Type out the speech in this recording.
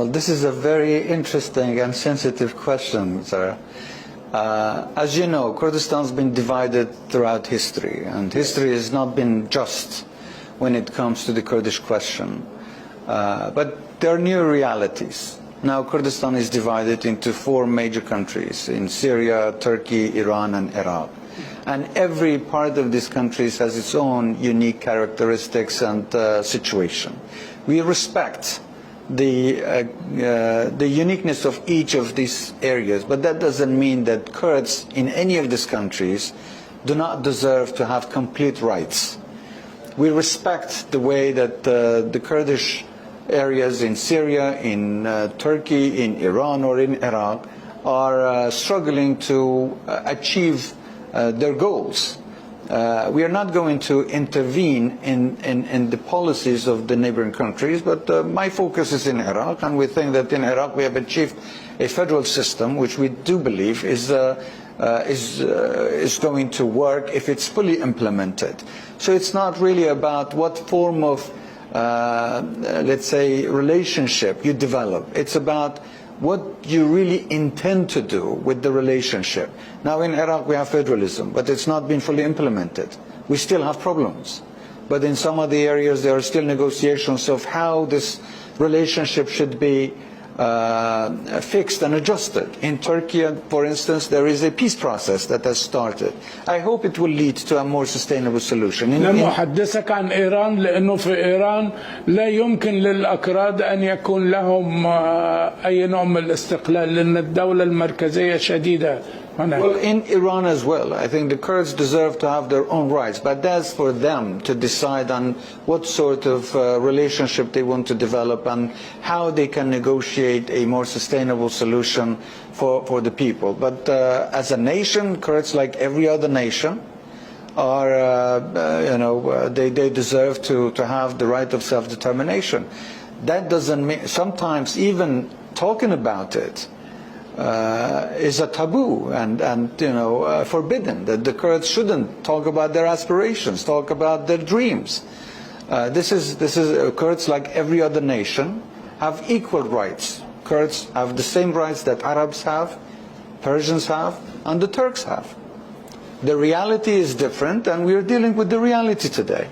Well, this is a very interesting and sensitive question, sir. As you know, Kurdistan has been divided throughout history, and history has not been just when it comes to the Kurdish question. But there are new realities. Now Kurdistan is divided into 4 major countries, in Syria, Turkey, Iran and Iraq. And every part of these countries has its own unique characteristics and situation. We respect the uniqueness of each of these areas, but that doesn't mean that Kurds in any of these countries do not deserve to have complete rights. We respect the way that the Kurdish areas in Syria, in Turkey, in Iran or in Iraq are struggling to achieve their goals. We are not going to intervene in the policies of the neighboring countries, but my focus is in Iraq, and we think that in Iraq we have achieved a federal system which we do believe is going to work if it's fully implemented. So it's not really about what form of let's say relationship you develop. It's about what you really intend to do with the relationship. Now in Iraq we have federalism, but it's not been fully implemented. We still have problems. But in some of the areas there are still negotiations of how this relationship should be fixed and adjusted. In Turkey, for instance, there is a peace process that has started. I hope it will lead to a more sustainable solution. لم أحدثك عن إيران لأنه في إيران لا يمكن للأكراد أن يكون لهم أي نوع من الاستقلال لأن الدولة المركزية شديدة. Well, in Iran as well, I think the Kurds deserve to have their own rights, but that's for them to decide on what sort of relationship they want to develop and how they can negotiate a more sustainable solution for the people. But as a nation, Kurds, like every other nation, are, they deserve to have the right of self-determination. That doesn't mean, sometimes even talking about it, is a taboo and forbidden, that the Kurds shouldn't talk about their aspirations, talk about their dreams. This is Kurds, like every other nation, have equal rights. Kurds have the same rights that Arabs have, Persians have, and the Turks have. The reality is different, and we are dealing with the reality today.